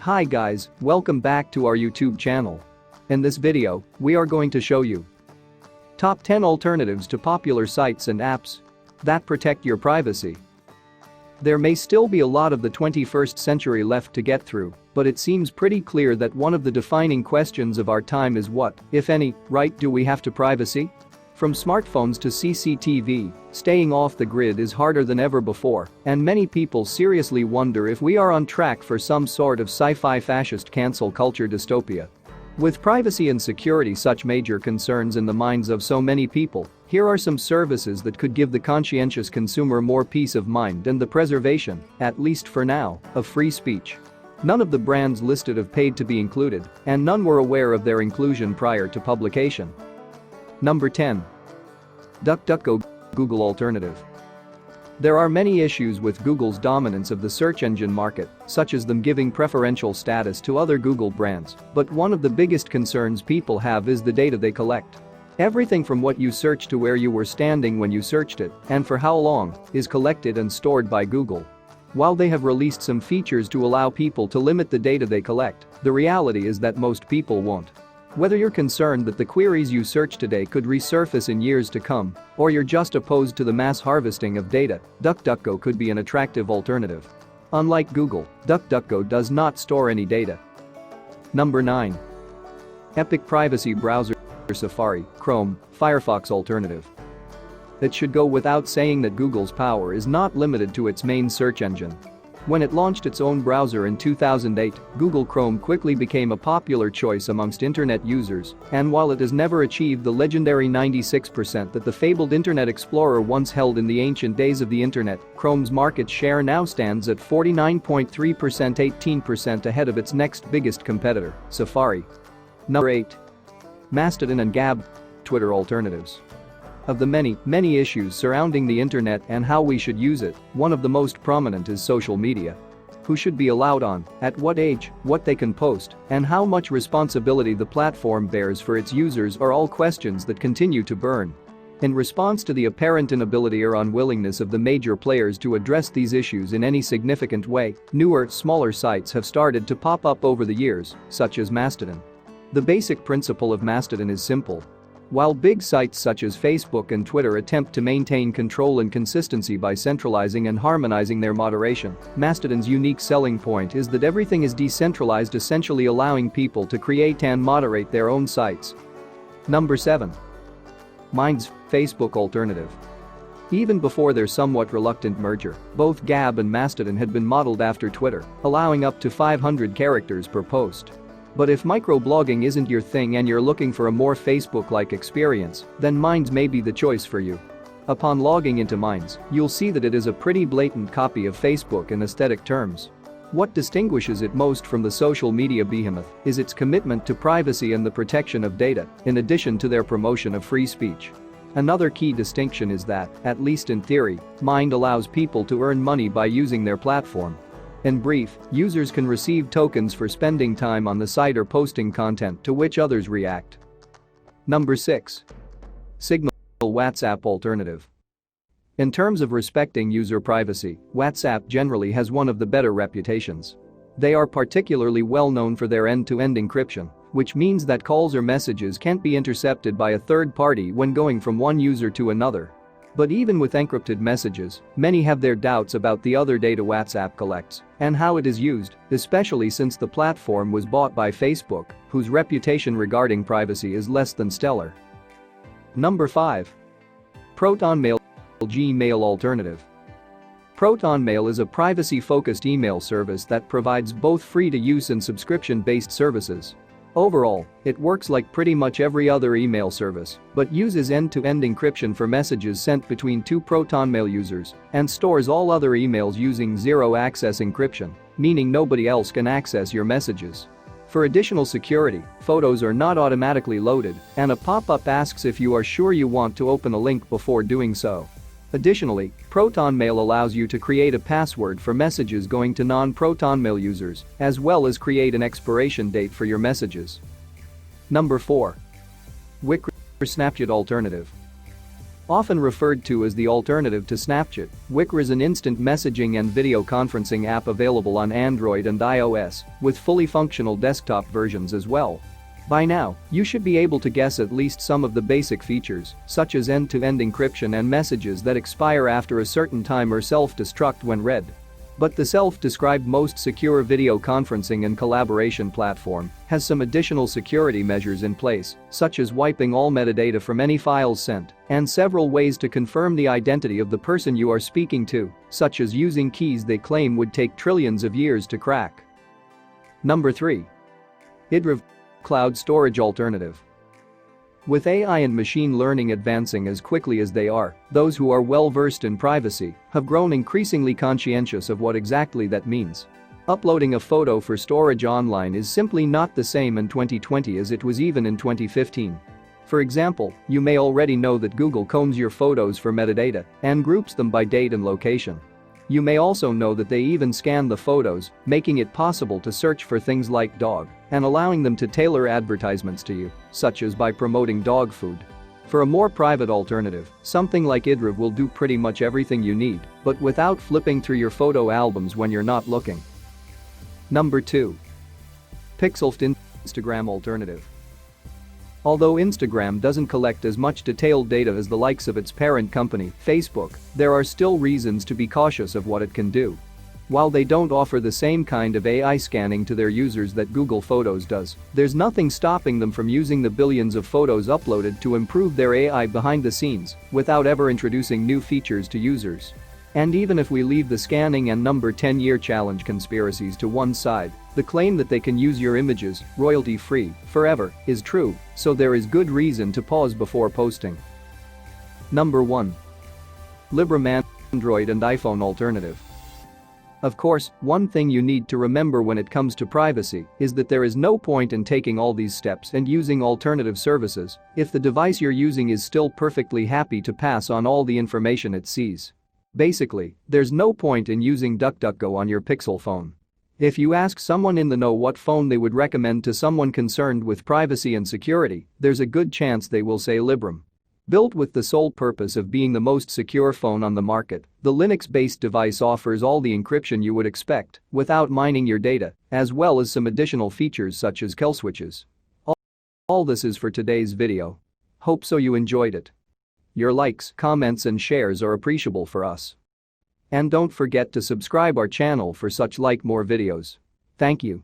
Hi guys, welcome back to our YouTube channel. In this video, we are going to show you top 10 alternatives to popular sites and apps that protect your privacy. There may still be a lot of the 21st century left to get through, but it seems pretty clear that one of the defining questions of our time is what, if any, right do we have to privacy? From smartphones to CCTV, staying off the grid is harder than ever before, and many people seriously wonder if we are on track for some sort of sci-fi fascist cancel culture dystopia. With privacy and security such major concerns in the minds of so many people, here are some services that could give the conscientious consumer more peace of mind and the preservation, at least for now, of free speech. None of the brands listed have paid to be included, and none were aware of their inclusion prior to publication. Number 10. DuckDuckGo, Google Alternative. There are many issues with Google's dominance of the search engine market, such as them giving preferential status to other Google brands, but one of the biggest concerns people have is the data they collect. Everything from what you searched to where you were standing when you searched it, and for how long, is collected and stored by Google. While they have released some features to allow people to limit the data they collect, the reality is that most people won't. Whether you're concerned that the queries you search today could resurface in years to come, or you're just opposed to the mass harvesting of data, DuckDuckGo could be an attractive alternative. Unlike Google, DuckDuckGo does not store any data. Number 9. Epoch Privacy Browser, Safari, Chrome, Firefox Alternative. It should go without saying that Google's power is not limited to its main search engine. When it launched its own browser in 2008, Google Chrome quickly became a popular choice amongst internet users, and while it has never achieved the legendary 96% that the fabled Internet Explorer once held in the ancient days of the internet, Chrome's market share now stands at 49.3%, 18% ahead of its next biggest competitor, Safari. Number 8. Mastodon and Gab, Twitter alternatives. Of the many issues surrounding the internet and how we should use it, one of the most prominent is social media. Who should be allowed on, at what age, what they can post, and how much responsibility the platform bears for its users are all questions that continue to burn. In response to the apparent inability or unwillingness of the major players to address these issues in any significant way, newer, smaller sites have started to pop up over the years, such as Mastodon. The basic principle of Mastodon is simple. While big sites such as Facebook and Twitter attempt to maintain control and consistency by centralizing and harmonizing their moderation, Mastodon's unique selling point is that everything is decentralized, essentially allowing people to create and moderate their own sites. Number 7. Minds, Facebook Alternative. Even before their somewhat reluctant merger, both Gab and Mastodon had been modeled after Twitter, allowing up to 500 characters per post. But if microblogging isn't your thing and you're looking for a more Facebook-like experience, then Minds may be the choice for you. Upon logging into Minds, you'll see that it is a pretty blatant copy of Facebook in aesthetic terms. What distinguishes it most from the social media behemoth is its commitment to privacy and the protection of data, in addition to their promotion of free speech. Another key distinction is that, at least in theory, Mind allows people to earn money by using their platform. In brief, users can receive tokens for spending time on the site or posting content to which others react. Number 6. Signal, WhatsApp Alternative. In terms of respecting user privacy, WhatsApp generally has one of the better reputations. They are particularly well known for their end-to-end encryption, which means that calls or messages can't be intercepted by a third party when going from one user to another. But even with encrypted messages, many have their doubts about the other data WhatsApp collects and how it is used, especially since the platform was bought by Facebook, whose reputation regarding privacy is less than stellar. Number 5. ProtonMail, Gmail Alternative. ProtonMail is a privacy-focused email service that provides both free-to-use and subscription-based services. Overall, it works like pretty much every other email service, but uses end-to-end encryption for messages sent between two ProtonMail users and stores all other emails using zero-access encryption, meaning nobody else can access your messages. For additional security, photos are not automatically loaded, and a pop-up asks if you are sure you want to open a link before doing so. Additionally, ProtonMail allows you to create a password for messages going to non-ProtonMail users, as well as create an expiration date for your messages. Number 4. Wicker, Snapchat Alternative. Often referred to as the alternative to Snapchat, Wicker is an instant messaging and video conferencing app available on Android and iOS, with fully functional desktop versions as well. By now, you should be able to guess at least some of the basic features, such as end-to-end encryption and messages that expire after a certain time or self-destruct when read. But the self-described most secure video conferencing and collaboration platform has some additional security measures in place, such as wiping all metadata from any files sent, and several ways to confirm the identity of the person you are speaking to, such as using keys they claim would take trillions of years to crack. Number 3. IDrive Cloud Storage Alternative. With AI and machine learning advancing as quickly as they are, those who are well-versed in privacy have grown increasingly conscientious of what exactly that means. Uploading a photo for storage online is simply not the same in 2020 as it was even in 2015. For example, you may already know that Google combs your photos for metadata and groups them by date and location. You may also know that they even scan the photos, making it possible to search for things like dog and allowing them to tailor advertisements to you, such as by promoting dog food. For a more private alternative, something like IDrive will do pretty much everything you need, but without flipping through your photo albums when you're not looking. Number 2. Pixelfed Instagram Alternative. Although Instagram doesn't collect as much detailed data as the likes of its parent company, Facebook, there are still reasons to be cautious of what it can do. While they don't offer the same kind of AI scanning to their users that Google Photos does, there's nothing stopping them from using the billions of photos uploaded to improve their AI behind the scenes without ever introducing new features to users. And even if we leave the scanning and number 10-year challenge conspiracies to one side, the claim that they can use your images, royalty-free, forever, is true, so there is good reason to pause before posting. Number 1. Librem Android and iPhone Alternative. Of course, one thing you need to remember when it comes to privacy is that there is no point in taking all these steps and using alternative services if the device you're using is still perfectly happy to pass on all the information it sees. Basically, there's no point in using DuckDuckGo on your Pixel phone. If you ask someone in the know what phone they would recommend to someone concerned with privacy and security, there's a good chance they will say Librem. Built with the sole purpose of being the most secure phone on the market, the Linux-based device offers all the encryption you would expect without mining your data, as well as some additional features such as kill switches. All this is for today's video. Hope so you enjoyed it. Your likes, comments and shares are appreciable for us. And don't forget to subscribe our channel for such more videos. Thank you.